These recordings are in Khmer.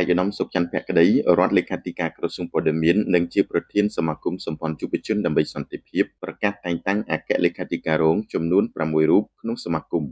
ឯកឧត្តមសុខច័ន្ទភក្តីរដ្ឋលេខាធិការក្រសួងព័ត៌មាននិងជាប្រធានសមាគមសម្ព័ន្ធយុវជនដើម្បីសន្តិភាពប្រកាសតែងតាំងអគ្គលេខាធិការរងចំនួន6រូបក្នុងសមាគម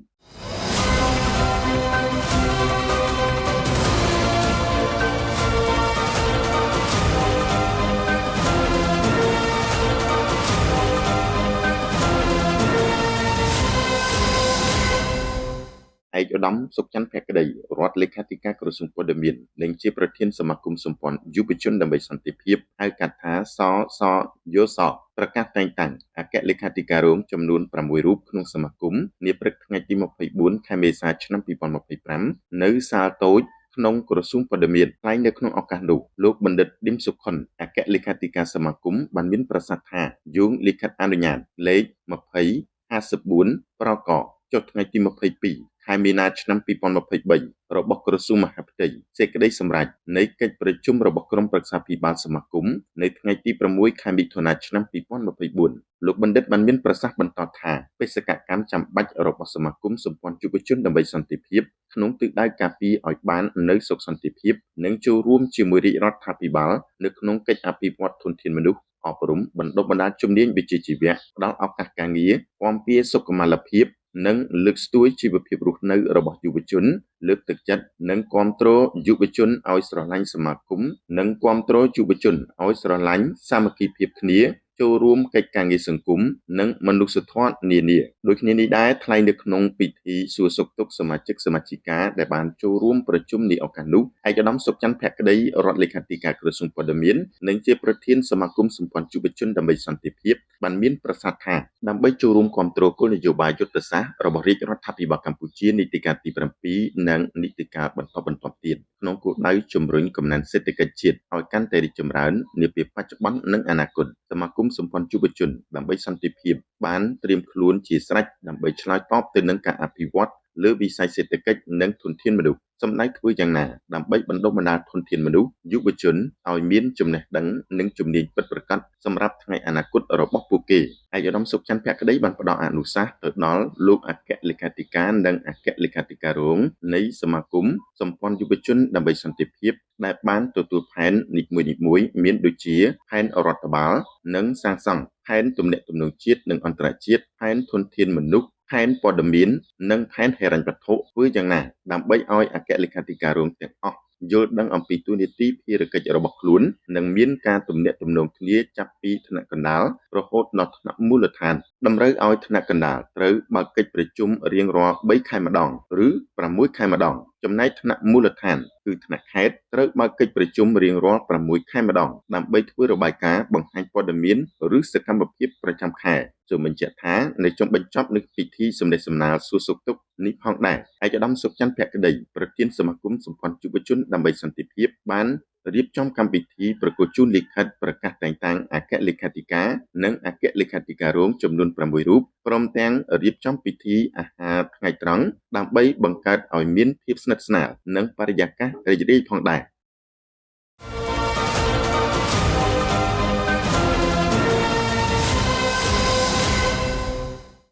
ឯកឧត្តមសុខច័ន្ទភក្តីរដ្ឋលេខាធិការក្រសួងព័ត៌មាននិងជាប្រធានសមាគមសម្ព័ន្ធយុវជនដើម្បីសន្តិភាពហៅកាត់ថាសយោសប្រកាសតែងតាំងអគ្គលេខាធិការរងចំនួន6រូបក្នុងសមាគមនាព្រឹកថ្ងៃទី24ខែមេសាឆ្នាំ2025នៅសាលតូចក្នុងក្រសួងព័ត៌មានថ្លែងនៅក្នុងឱកាសនោះលោកបណ្ឌិតឌីមសុខុនអគ្គលេខាធិការសមាគមបានមានប្រសាសន៍ថាយោងលិខិតអនុញ្ញាតលេខ2054ប្រកចុះថ្ងៃទី22ខែមីនាឆ្នាំ2023របស់ក្រសួងមហាផ្ទៃសេចក្តីសម្រេចនៃកិច្ចប្រជុំរបស់ក្រុមប្រឹក្សាភិបាលសមាគមនៅថ្ងៃទី6ខែមិថុនាឆ្នាំ2024លោកបណ្ឌិតបានមានប្រសាសន៍បន្តថាបេសកកម្មចាំបាច់របស់សមាគមសម្ព័ន្ធយុវជនដើម្បីសន្តិភាពក្នុងទិសដៅការពារឲ្យបាននូវសុខសន្តិភាពនិងចូលរួមជាមួយរាជរដ្ឋាភិបាលនៅក្នុងកិច្ចអភិវឌ្ឍធនធានមនុស្សអប់រំបណ្ដុះបណ្ដាលជំនាញវិជ្ជាជីវៈផ្ដល់ឱកាសការងារគាំពារសុខុមាលភាពនិងលើកស្ទួយជីវភាពរស់នៅរបស់យុវជនលើកទឹកចិត្តនិងគាំទ្រយុវជនឲ្យស្រឡាញ់សមាគមនិងគាំទ្រយុវជនឲ្យស្រឡាញ់សាមគ្គីភាពគ្នាចូលរួមកិច្ចការងារសង្គមនិងមនុស្សធម៌នានាដូចគ្នានេះដែរថ្លែងនៅក្នុងពិធីសួរសុខទុក្ខសមាជិកសមាជិកាដែលបានចូលរួមប្រជុំនាឱកាសនោះឯកឧត្តមសុខច័ន្ទភក្តីរដ្ឋលេខាធិការក្រសួងព័ត៌មាននិងជាប្រធានសមាគមសម្ព័ន្ធយុវជនដើម្បីសន្តិភាពបានមានប្រសាសន៍ថាដើម្បីចូលរួមគាំទ្រគោលនយោបាយយុទ្ធសាស្ត្ររបស់រាជរដ្ឋាភិបាលកម្ពុជានីតិកាលទី7និងនីតិកាលបន្តទៀតក្នុងគោលដៅជំរុញកំណើនសេដ្ឋកិច្ចជាតិឲ្យកាន់តែរីកចម្រើននាពេលបច្ចុប្បន្ននិងអនាគតសមាគមសម្ព័ន្ធយុវជនដើម្បីសន្តិភាពបានត្រៀមខ្លួនជាស្រេចដើម្បីឆ្លើយតបទៅនឹងការអភិវឌ្ឍលើវិស័យសេដ្ឋកិច្ចនិងធនធានមនុស្សសម្ដៅធ្វើយ៉ាងណាដើម្បីបណ្ដុះបណ្ដាលធនធានមនុស្សយុវជនឲ្យមានចំណេះដឹងនិងជំនាញពិតប្រាកដសម្រាប់ថ្ងៃអនាគតរបស់ពួកគេឯកឧត្តមសុខច័ន្ទភក្តីបានផ្ដល់អនុសាសន៍ទៅដល់លោកអគ្គលេខាធិការនិងអគ្គលេខាធិការរងនៃសមាគមសម្ព័ន្ធយុវជនដើម្បីសន្តិភាពដែលបានទទួលផែននីមួយៗមានដូចជាផែនរដ្ឋបាលនិងសាងសង់ផែនទំនាក់ទំនងជាតិនិងអន្តរជាតិផែនធនធានមនុស្សផែនព័ត៌មាននិងផែនហិរញ្ញវត្ថុធ្វើយ៉ាងណាដើម្បីឲ្យអគ្គលេខាធិការរងទាំងអស់យល់ដឹងអំពីទូនាទីភារកិច្ចរបស់ខ្លួននិងមានការទំនាក់ទំនងគ្នាចាប់ពីថ្នាក់កណ្ដាលរហូតដល់ថ្នាក់មូលដ្ឋានតម្រូវឲ្យថ្នាក់កណ្ដាលត្រូវបើកកិច្ចប្រជុំរៀងរាល់3ខែម្ដងឬ6ខែម្ដងចំណែកថ្នាក់មូលដ្ឋានគឺថ្នាក់ខេត្តត្រូវបើកកិច្ចប្រជុំរៀងរាល់6ខែម្ដងដើម្បីធ្វើរបាយការណ៍បង្ហាញព័ត៌មានឬសកម្មភាពប្រចាំខែសូមបញ្ជាក់ថានៅចុងបញ្ចប់នៃពិធីសម្ដែងសម្ដាលសួរសុខទុក្ខនេះផងដែរឯកឧត្តមសុខច័ន្ទភក្តីប្រធានសមាគមសម្ព័ន្ធយុវជនដើម្បីសន្តិភាពបានរៀបចំកម្មវិធីប្រកាសជូនលិខិតប្រកាសតែងតាំងអគ្គលេខាធិការនិងអគ្គលេខាធិការរងចំនួន6រូបព្រមទាំងរៀបចំពិធីអាហារថ្ងៃត្រង់ដើម្បីបង្កើតឲ្យមានភាពស្និទ្ធស្នាលនិងបរិយាកាសរីករាយផងដែរ